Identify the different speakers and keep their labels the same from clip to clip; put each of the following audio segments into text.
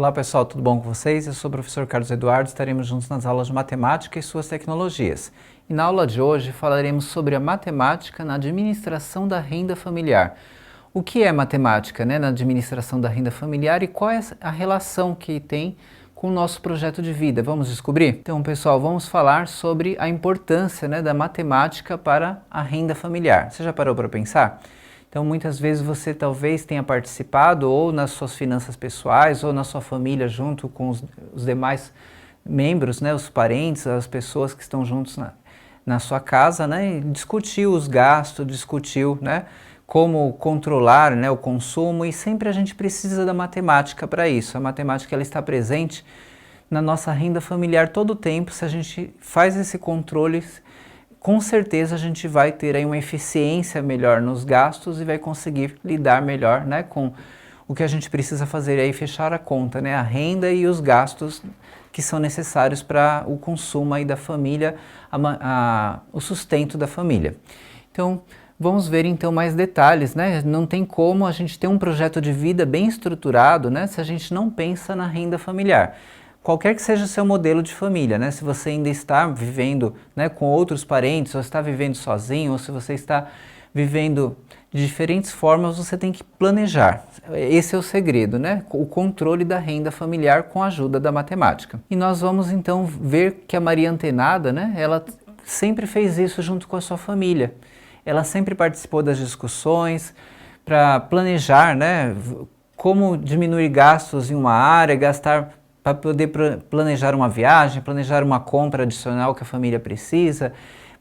Speaker 1: Olá pessoal, tudo bom com vocês? Eu sou o professor Carlos Eduardo, estaremos juntos nas aulas de matemática e suas tecnologias. E na aula de hoje falaremos sobre a matemática na administração da renda familiar. O que é matemática, na administração da renda familiar e qual é a relação que tem com o nosso projeto de vida? Vamos descobrir? Então pessoal, vamos falar sobre a importância da matemática para a renda familiar. Você já parou para pensar? Então, muitas vezes você talvez tenha participado ou nas suas finanças pessoais ou na sua família junto com os demais membros, os parentes, as pessoas que estão juntos na sua casa, e discutiu os gastos, discutiu, como controlar, o consumo, e sempre a gente precisa da matemática para isso. A matemática ela está presente na nossa renda familiar todo o tempo. Se a gente faz esse controle, com certeza a gente vai ter aí uma eficiência melhor nos gastos e vai conseguir lidar melhor, com o que a gente precisa fazer aí, fechar a conta, a renda e os gastos que são necessários para o consumo aí da família, o sustento da família. Então, vamos ver então mais detalhes, Não tem como a gente ter um projeto de vida bem estruturado, se a gente não pensa na renda familiar. Qualquer que seja o seu modelo de família, se você ainda está vivendo com outros parentes, ou está vivendo sozinho, ou se você está vivendo de diferentes formas, você tem que planejar. Esse é o segredo, o controle da renda familiar com a ajuda da matemática. E nós vamos então ver que a Maria Antenada, ela sempre fez isso junto com a sua família. Ela sempre participou das discussões para planejar, como diminuir gastos em uma área, gastar para poder planejar uma viagem, planejar uma compra adicional que a família precisa,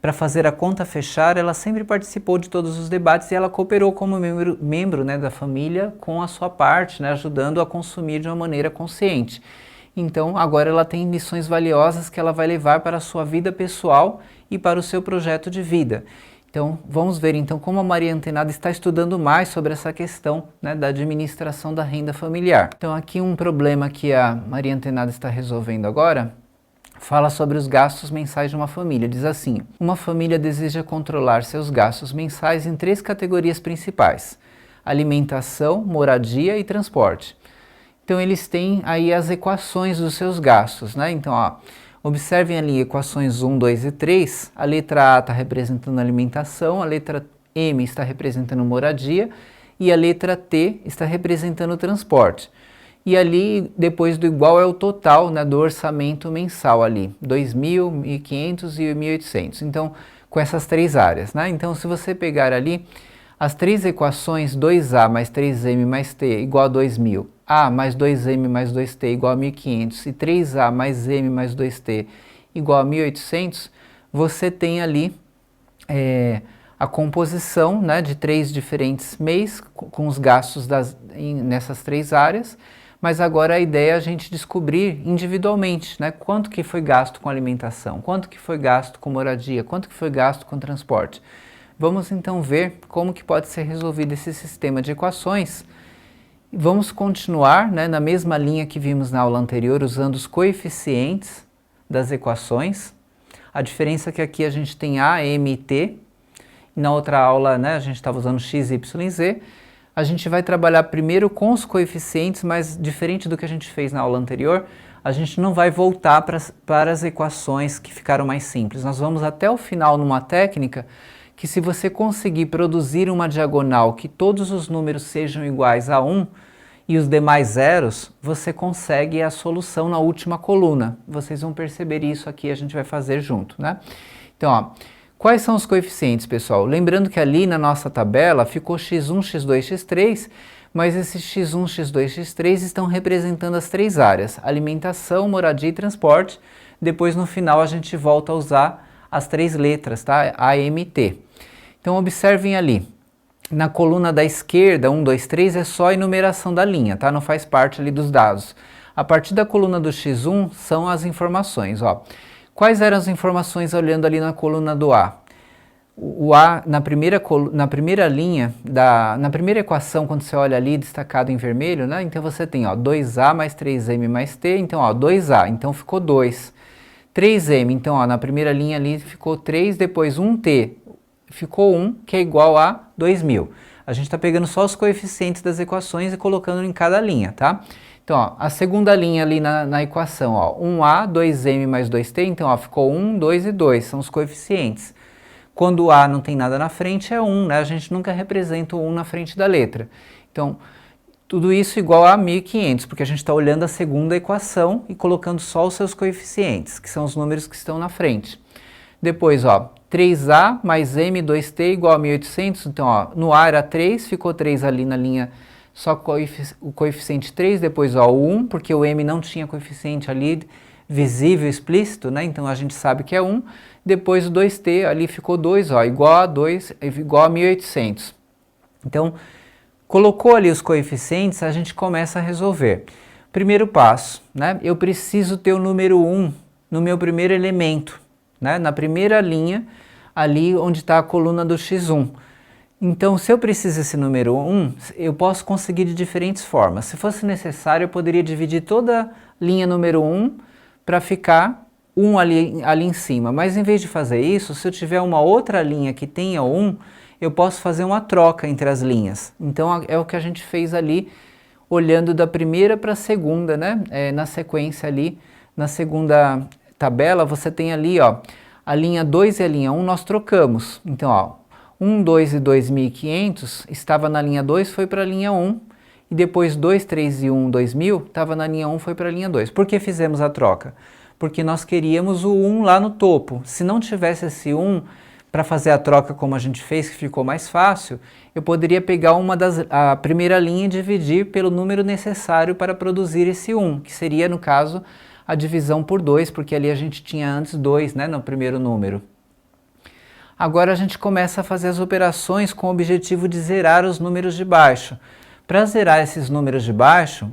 Speaker 1: para fazer a conta fechar. Ela sempre participou de todos os debates e ela cooperou como membro da família com a sua parte, ajudando a consumir de uma maneira consciente. Então agora ela tem lições valiosas que ela vai levar para a sua vida pessoal e para o seu projeto de vida. Então, vamos ver então como a Maria Antenada está estudando mais sobre essa questão da administração da renda familiar. Então, aqui um problema que a Maria Antenada está resolvendo agora fala sobre os gastos mensais de uma família. Diz assim: uma família deseja controlar seus gastos mensais em 3 categorias principais: alimentação, moradia e transporte. Então, eles têm aí as equações dos seus gastos, Então, observem ali equações 1, 2 e 3, a letra A está representando alimentação, a letra M está representando moradia e a letra T está representando transporte. E ali, depois do igual, é o total do orçamento mensal ali, 2.000, 1.500 e 1.800. Então, com essas 3 áreas, Então, se você pegar ali as 3 equações, 2A mais 3M mais T igual a 2.000, A mais 2M mais 2T igual a 1.500 e 3A mais M mais 2T igual a 1.800, você tem ali a composição de 3 diferentes mês com os gastos nessas 3 áreas, mas agora a ideia é a gente descobrir individualmente quanto que foi gasto com alimentação, quanto que foi gasto com moradia, quanto que foi gasto com transporte. Vamos então ver como que pode ser resolvido esse sistema de equações. Vamos continuar na mesma linha que vimos na aula anterior, usando os coeficientes das equações. A diferença é que aqui a gente tem A, M e T. Na outra aula a gente estava usando X, Y e Z. A gente vai trabalhar primeiro com os coeficientes, mas diferente do que a gente fez na aula anterior, a gente não vai voltar para as equações que ficaram mais simples. Nós vamos até o final numa técnica que, se você conseguir produzir uma diagonal que todos os números sejam iguais a 1 e os demais zeros, você consegue a solução na última coluna. Vocês vão perceber isso aqui, a gente vai fazer junto, Então, quais são os coeficientes, pessoal? Lembrando que ali na nossa tabela ficou x1, x2, x3, mas esses x1, x2, x3 estão representando as 3 áreas: alimentação, moradia e transporte. Depois, no final, a gente volta a usar as 3 letras, A, M e T. Então, observem ali, na coluna da esquerda, 1, 2, 3, é só a enumeração da linha, Não faz parte ali dos dados. A partir da coluna do X1 são as informações, Quais eram as informações olhando ali na coluna do A? O A, na primeira linha, na primeira equação, quando você olha ali, destacado em vermelho, Então você tem 2A mais 3M mais T, então 2A, então ficou 2. 3M, então na primeira linha ali ficou 3, depois 1T. ficou 1, que é igual a 2.000. A gente está pegando só os coeficientes das equações e colocando em cada linha, tá? Então, ó, a segunda linha ali na equação, ó, 1A, 2M mais 2T, então ó, ficou 1, 2 e 2, são os coeficientes. Quando o A não tem nada na frente é 1, né? A gente nunca representa o 1 na frente da letra. Então, tudo isso igual a 1.500, porque a gente está olhando a segunda equação e colocando só os seus coeficientes, que são os números que estão na frente. Depois, ó, 3A mais M 2T igual a 1.800, então ó, no A era 3, ficou 3 ali na linha, só o coeficiente 3, depois ó, o 1, porque o M não tinha coeficiente ali visível, explícito, né? Então a gente sabe que é 1. Depois o 2T ali ficou 2, ó, igual a 2, igual a 1.800. Então, colocou ali os coeficientes, a gente começa a resolver. Primeiro passo, né? Eu preciso ter o número 1 no meu primeiro elemento, né? Na primeira linha, ali onde está a coluna do x1. Então, se eu preciso desse número 1, eu posso conseguir de diferentes formas. Se fosse necessário, eu poderia dividir toda a linha número 1 para ficar 1 ali em cima. Mas em vez de fazer isso, se eu tiver uma outra linha que tenha 1, eu posso fazer uma troca entre as linhas. Então, é o que a gente fez ali, olhando da primeira para a segunda, né? Na sequência ali, na segunda tabela, você tem ali, ó, a linha 2 e a linha 1 nós trocamos. Então, ó, 1, 2 e 2.500 estava na linha 2, foi para a linha 1. E depois 2, 3 e 1, 2.000, estava na linha 1, foi para a linha 2. Por que fizemos a troca? Porque nós queríamos o 1 lá no topo. Se não tivesse esse 1, para fazer a troca como a gente fez, que ficou mais fácil, eu poderia pegar a primeira linha e dividir pelo número necessário para produzir esse 1, que seria, no caso, a divisão por 2, porque ali a gente tinha antes 2, né, no primeiro número. Agora a gente começa a fazer as operações com o objetivo de zerar os números de baixo. Para zerar esses números de baixo,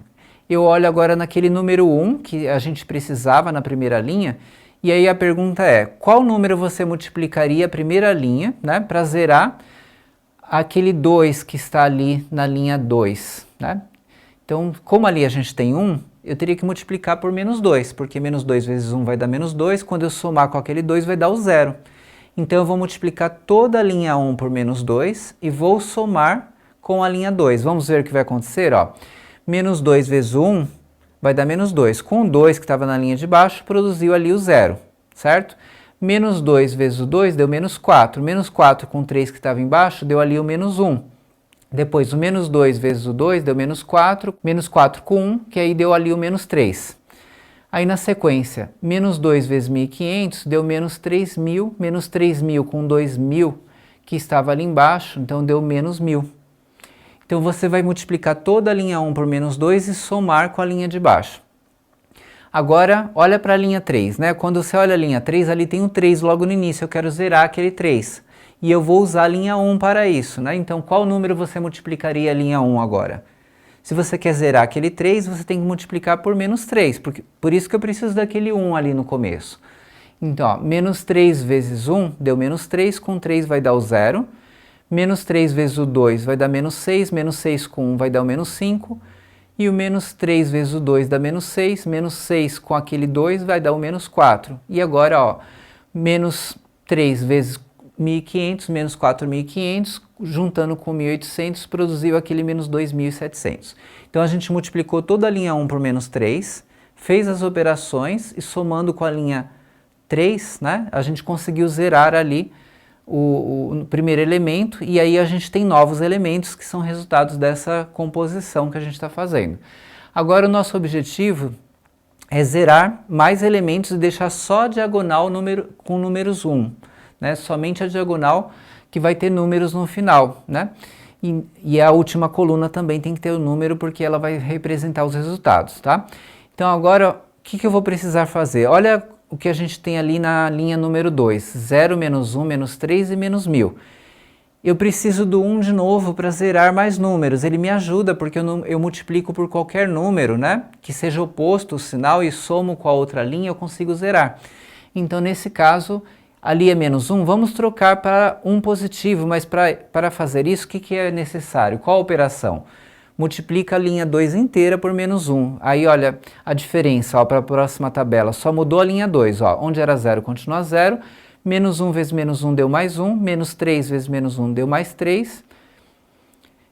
Speaker 1: eu olho agora naquele número 1 que a gente precisava na primeira linha, e aí a pergunta é, qual número você multiplicaria a primeira linha, né, para zerar aquele 2 que está ali na linha 2, né? Então, como ali a gente tem 1, eu teria que multiplicar por menos 2, porque menos 2 vezes 1 vai dar menos 2, quando eu somar com aquele 2 vai dar o 0. Então eu vou multiplicar toda a linha 1 por menos 2 e vou somar com a linha 2. Vamos ver o que vai acontecer, ó. Menos 2 vezes 1 vai dar menos 2. Com o 2 que estava na linha de baixo, produziu ali o 0, certo? Menos 2 vezes o 2 deu menos 4. Menos 4 com o 3 que estava embaixo deu ali o menos 1. Depois o menos 2 vezes o 2 deu menos 4. Menos 4 com 1, que aí deu ali o menos 3. Aí na sequência, menos 2 vezes 1.500 deu menos 3.000. Menos 3.000 com 2.000 que estava ali embaixo, então deu menos 1.000. Então você vai multiplicar toda a linha 1 por menos 2 e somar com a linha de baixo. Agora, olha para a linha 3, né? Quando você olha a linha 3, ali tem um 3 logo no início, eu quero zerar aquele 3. E eu vou usar a linha 1 para isso, né? Então, qual número você multiplicaria a linha 1 agora? Se você quer zerar aquele 3, você tem que multiplicar por menos 3, por isso que eu preciso daquele 1 ali no começo. Então, ó, menos 3 vezes 1 deu menos 3, com 3 vai dar o 0. Menos 3 vezes o 2 vai dar menos 6, menos 6 com 1 vai dar o menos 5. E o menos 3 vezes o 2 dá menos 6, menos 6 com aquele 2 vai dar o menos 4. E agora, ó, menos 3 vezes 1.500, menos 4.500, juntando com 1.800, produziu aquele menos 2.700. Então a gente multiplicou toda a linha 1 por menos 3, fez as operações e somando com a linha 3, né, a gente conseguiu zerar ali o primeiro elemento, e aí a gente tem novos elementos que são resultados dessa composição que a gente está fazendo. Agora o nosso objetivo é zerar mais elementos e deixar só a diagonal com números 1, né? Somente a diagonal que vai ter números no final, né? E a última coluna também tem que ter o número porque ela vai representar os resultados, tá? Então agora o que eu vou precisar fazer? Olha o que a gente tem ali na linha número 2, 0, menos 1, menos 3 e menos 1.000. Eu preciso do 1 de novo para zerar mais números. Ele me ajuda porque eu multiplico por qualquer número, né? Que seja oposto o sinal e somo com a outra linha, eu consigo zerar. Então, nesse caso, ali é menos 1, vamos trocar para 1 positivo, mas para fazer isso, o que é necessário? Qual a operação? Multiplica a linha 2 inteira por menos 1. Aí, olha a diferença para a próxima tabela. Só mudou a linha 2. Ó. Onde era 0, continua 0. Menos 1 vezes menos 1 deu mais 1, menos 3 vezes menos 1 deu mais 3,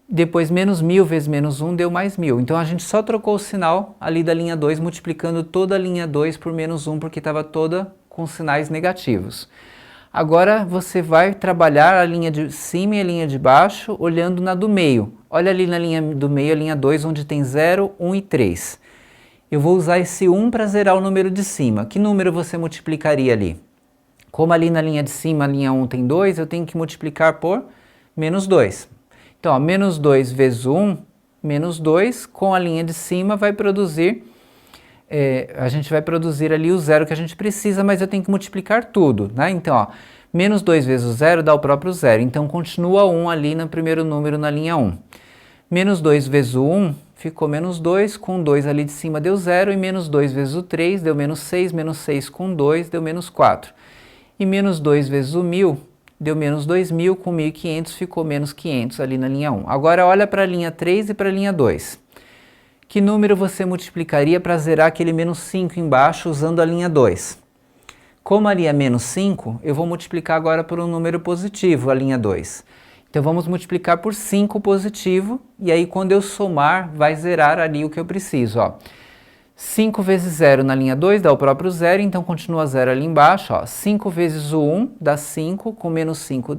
Speaker 1: depois menos 1000 vezes menos 1 deu mais 1000. Então a gente só trocou o sinal ali da linha 2, multiplicando toda a linha 2 por menos 1, porque estava toda com sinais negativos. Agora você vai trabalhar a linha de cima e a linha de baixo, olhando na do meio. Olha ali na linha do meio, a linha 2, onde tem 0, 1 e 3. Eu vou usar esse 1 para zerar o número de cima. Que número você multiplicaria ali? Como ali na linha de cima a linha 1 tem 2, eu tenho que multiplicar por menos 2. Então, ó, menos 2 vezes 1, menos 2, com a linha de cima vai produzir... a gente vai produzir ali o zero que a gente precisa, mas eu tenho que multiplicar tudo, né? Então, ó, menos 2 vezes o zero dá o próprio zero, então continua 1 ali no primeiro número na linha 1. Menos 2 vezes o 1 ficou menos 2, com 2 ali de cima deu 0, e menos 2 vezes o 3 deu menos 6 com 2 deu menos 4. E menos 2 vezes o 1000 deu menos 2000, com 1500 ficou menos 500 ali na linha 1. Agora olha para a linha 3 e para a linha 2. Que número você multiplicaria para zerar aquele menos 5 embaixo usando a linha 2? Como ali é menos 5, eu vou multiplicar agora por um número positivo, a linha 2. Então vamos multiplicar por 5 positivo, e aí quando eu somar, vai zerar ali o que eu preciso. Ó. 5 vezes 0 na linha 2 dá o próprio zero, então continua 0 ali embaixo. Ó. 5 vezes o 1 dá 5, com menos 5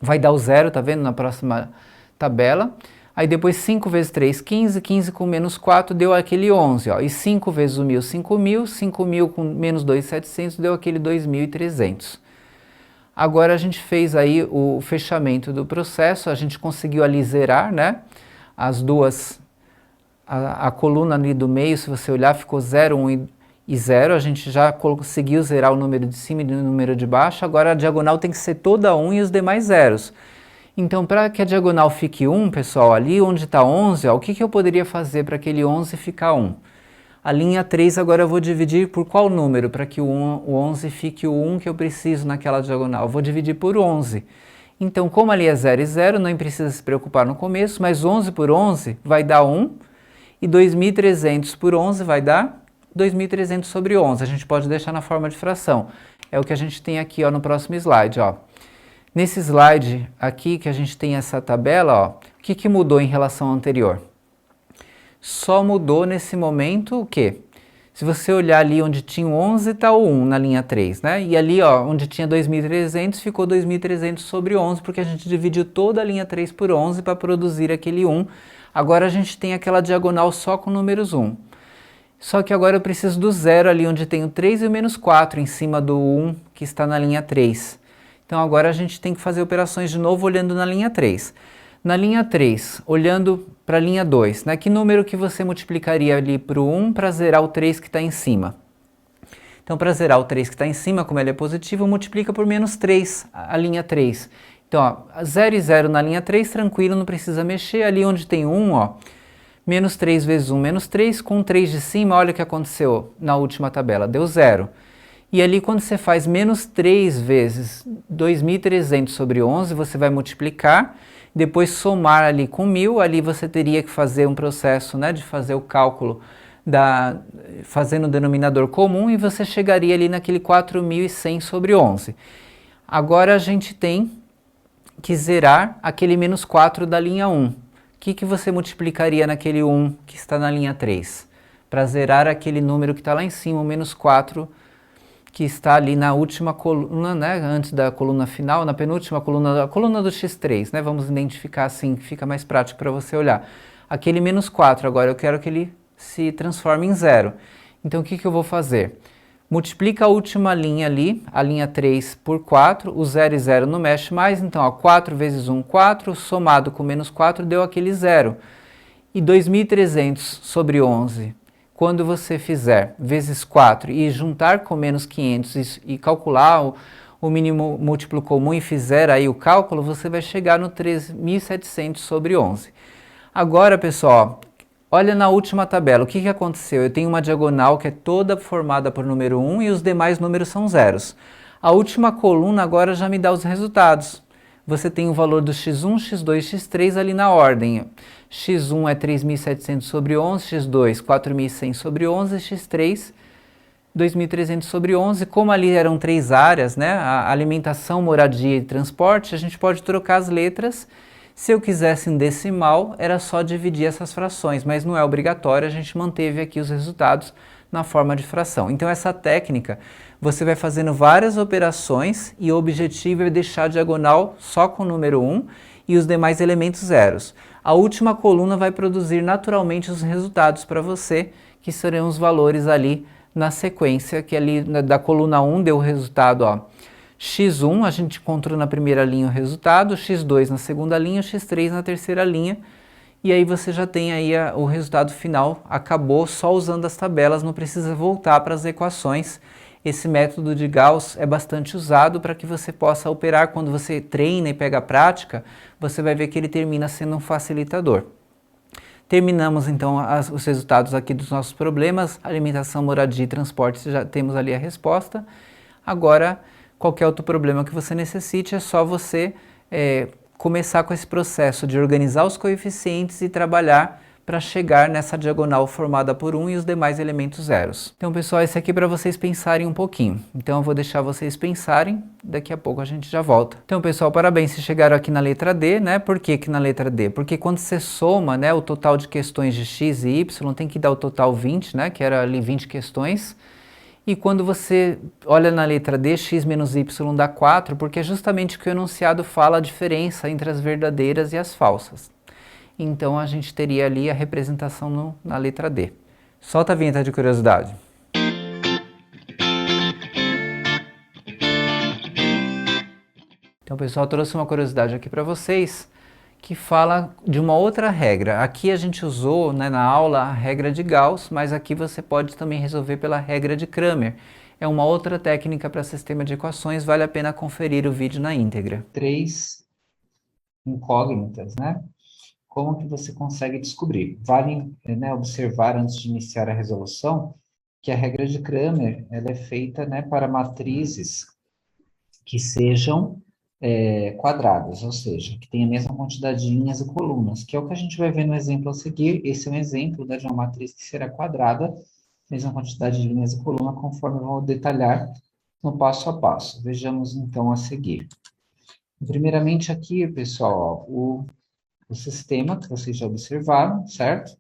Speaker 1: vai dar o zero, tá vendo na próxima tabela? Aí depois 5 vezes 3, 15, 15 com menos 4 deu aquele 11, ó. E 5 vezes o 1000, 5.000, 5.000 com menos 2.700 deu aquele 2.300. Agora a gente fez aí o fechamento do processo, a gente conseguiu ali zerar, né? As duas, a coluna ali do meio, se você olhar, ficou 0, 1 e 0. A gente já conseguiu zerar o número de cima e o número de baixo. Agora a diagonal tem que ser toda 1 e os demais zeros. Então, para que a diagonal fique 1, pessoal, ali onde está 11, ó, o que eu poderia fazer para aquele 11 ficar 1? A linha 3 agora eu vou dividir por qual número para que o 11 fique o 1 que eu preciso naquela diagonal? Eu vou dividir por 11. Então, como ali é 0 e 0, não precisa se preocupar no começo, mas 11 por 11 vai dar 1, e 2.300 por 11 vai dar 2.300 sobre 11. A gente pode deixar na forma de fração. É o que a gente tem aqui ó, no próximo slide, ó. Nesse slide aqui que a gente tem essa tabela, ó, o que mudou em relação ao anterior? Só mudou nesse momento o quê? Se você olhar ali onde tinha o 11, está o 1 na linha 3, né? E ali ó, onde tinha 2.300, ficou 2.300 sobre 11, porque a gente dividiu toda a linha 3 por 11 para produzir aquele 1. Agora a gente tem aquela diagonal só com números 1. Só que agora eu preciso do zero ali onde tem o 3 e o menos 4 em cima do 1 que está na linha 3. Então agora a gente tem que fazer operações de novo olhando na linha 3. Na linha 3, olhando para a linha 2, né? Que número que você multiplicaria ali para o 1 para zerar o 3 que está em cima? Então para zerar o 3 que está em cima, como ele é positivo, multiplica por menos 3, a linha 3. Então ó, 0 e 0 na linha 3, tranquilo, não precisa mexer. Ali onde tem 1, ó, menos 3 vezes 1, menos 3, com 3 de cima, olha o que aconteceu na última tabela, deu 0. E ali quando você faz menos 3 vezes 2.300 sobre 11, você vai multiplicar, depois somar ali com 1.000, ali você teria que fazer um processo, né, de fazer o cálculo, fazendo o denominador comum, e você chegaria ali naquele 4.100 sobre 11. Agora a gente tem que zerar aquele menos 4 da linha 1. O que você multiplicaria naquele 1 que está na linha 3? Para zerar aquele número que está lá em cima, o menos 4, que está ali na última coluna, né, antes da coluna final, na penúltima coluna, a coluna do x3, né, vamos identificar assim, que fica mais prático para você olhar. Aquele menos 4, agora eu quero que ele se transforme em 0. Então o que eu vou fazer? Multiplica a última linha ali, a linha 3 por 4, o 0 e 0 não mexe mais, então ó, 4 vezes 1, 4, somado com menos 4 deu aquele 0. E 2.300 sobre 11, quando você fizer vezes 4 e juntar com menos 500 e calcular o mínimo múltiplo comum e fizer aí o cálculo, você vai chegar no 3.700 sobre 11. Agora, pessoal, olha na última tabela, o que aconteceu? Eu tenho uma diagonal que é toda formada por número 1 e os demais números são zeros. A última coluna agora já me dá os resultados. Você tem o valor do x1, x2, x3 ali na ordem. x1 é 3.700 sobre 11, x2 4.100 sobre 11, x3 2.300 sobre 11, como ali eram 3 áreas, né, a alimentação, moradia e transporte, a gente pode trocar as letras. Se eu quisesse em decimal, era só dividir essas frações, mas não é obrigatório, a gente manteve aqui os resultados na forma de fração. Então essa técnica, você vai fazendo várias operações e o objetivo é deixar a diagonal só com o número 1 e os demais elementos zeros. A última coluna vai produzir naturalmente os resultados para você, que serão os valores ali na sequência, que ali da coluna 1 deu o resultado, ó, x1, a gente encontrou na primeira linha o resultado, x2 na segunda linha, x3 na terceira linha, e aí você já tem aí o resultado final, acabou só usando as tabelas, não precisa voltar para as equações. Esse método de Gauss é bastante usado para que você possa operar. Quando você treina e pega a prática, você vai ver que ele termina sendo um facilitador. Terminamos então os resultados aqui dos nossos problemas, alimentação, moradia e transporte, já temos ali a resposta. Agora, qualquer outro problema que você necessite, é só você começar com esse processo de organizar os coeficientes e trabalhar para chegar nessa diagonal formada por 1 e os demais elementos zeros. Então, pessoal, esse aqui é para vocês pensarem um pouquinho. Então, eu vou deixar vocês pensarem, daqui a pouco a gente já volta. Então, pessoal, parabéns se chegaram aqui na letra D, né? Por que na letra D? Porque quando você soma, né, o total de questões de x e y, tem que dar o total 20, né? Que era ali 20 questões. E quando você olha na letra D, x menos y dá 4, porque é justamente o que o enunciado fala a diferença entre as verdadeiras e as falsas. Então a gente teria ali a representação na letra D. Solta a vinheta de curiosidade. Então, pessoal, eu trouxe uma curiosidade aqui para vocês que fala de uma outra regra. Aqui a gente usou, né, na aula a regra de Gauss, mas aqui você pode também resolver pela regra de Cramer. É uma outra técnica para sistema de equações, vale a pena conferir o vídeo na íntegra. 3 incógnitas, né? Como que você consegue descobrir? Vale, né, observar antes de iniciar a resolução que a regra de Cramer ela é feita, né, para matrizes que sejam quadradas, ou seja, que tenha a mesma quantidade de linhas e colunas, que é o que a gente vai ver no exemplo a seguir. Esse é um exemplo, né, de uma matriz que será quadrada, mesma quantidade de linhas e colunas, conforme eu vou detalhar no passo a passo. Vejamos então a seguir. Primeiramente aqui, pessoal, ó, o sistema que vocês já observaram, certo?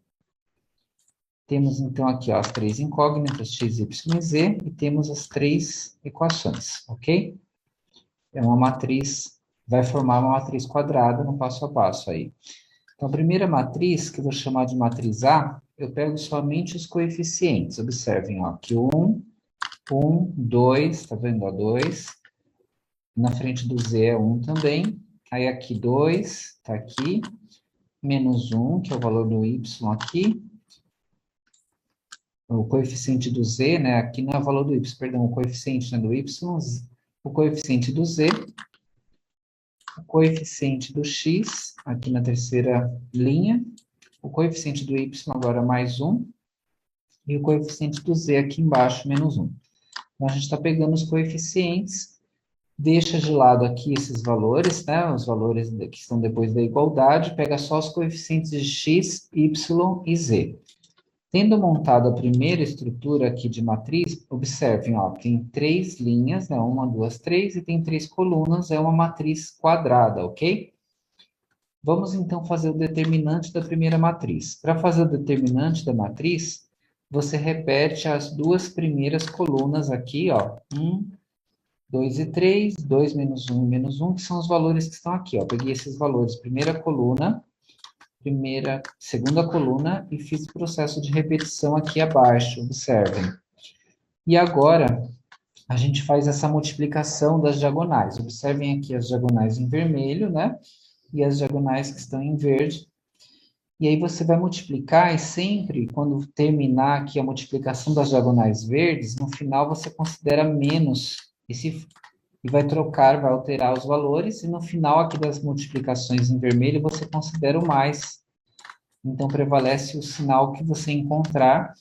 Speaker 1: Temos então aqui ó, as 3 incógnitas, x, y e z, e temos as 3 equações, ok? É uma matriz, vai formar uma matriz quadrada no passo a passo aí. Então, a primeira matriz, que eu vou chamar de matriz A, eu pego somente os coeficientes. Observem, ó, que 1, 2, tá vendo? Ó, 2. Na frente do Z é 1 também. Aí aqui 2, tá aqui. Menos 1, que é o valor do Y aqui. O coeficiente do Z, né? Aqui não é o valor do Y, perdão, o coeficiente, né, do Y. O coeficiente do Z. O coeficiente do X, aqui na terceira linha. O coeficiente do Y agora mais 1. E o coeficiente do Z aqui embaixo, menos 1. Então, a gente está pegando os coeficientes. Deixa de lado aqui esses valores, né? Os valores que estão depois da igualdade, pega só os coeficientes de x, y e z. Tendo montado a primeira estrutura aqui de matriz, observem, ó, tem 3 linhas, né? 1, 2, 3, e tem 3 colunas, é uma matriz quadrada, ok? Vamos então fazer o determinante da primeira matriz. Para fazer o determinante da matriz, você repete as 2 primeiras colunas aqui, ó, 1, 2 e 3, 2 menos 1 e menos 1, que são os valores que estão aqui, ó. Peguei esses valores, primeira coluna, segunda coluna, e fiz o processo de repetição aqui abaixo, observem. E agora, a gente faz essa multiplicação das diagonais. Observem aqui as diagonais em vermelho, né? E as diagonais que estão em verde. E aí você vai multiplicar, e sempre, quando terminar aqui a multiplicação das diagonais verdes, no final você considera menos e vai trocar, vai alterar os valores, e no final aqui das multiplicações em vermelho você considera o mais. Então, prevalece o sinal que você encontrar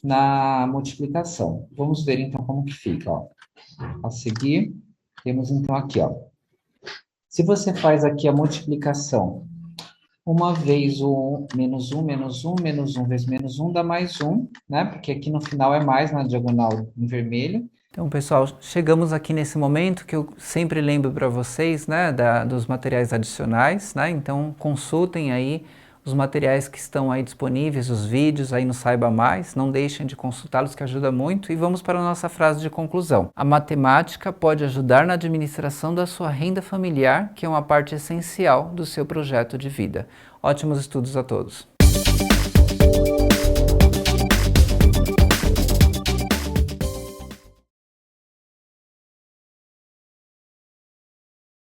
Speaker 1: na multiplicação. Vamos ver então como que fica, ó. A seguir, temos então aqui, ó. Se você faz aqui a multiplicação
Speaker 2: Uma vez o menos um, menos um vezes menos um dá mais um, né? Porque aqui no final é mais na diagonal em vermelho.
Speaker 1: Então, pessoal, chegamos aqui nesse momento que eu sempre lembro para vocês, né, dos materiais adicionais, né? Então, consultem aí os materiais que estão aí disponíveis, os vídeos aí no Saiba Mais, não deixem de consultá-los que ajuda muito. E vamos para a nossa frase de conclusão. A matemática pode ajudar na administração da sua renda familiar, que é uma parte essencial do seu projeto de vida. Ótimos estudos a todos!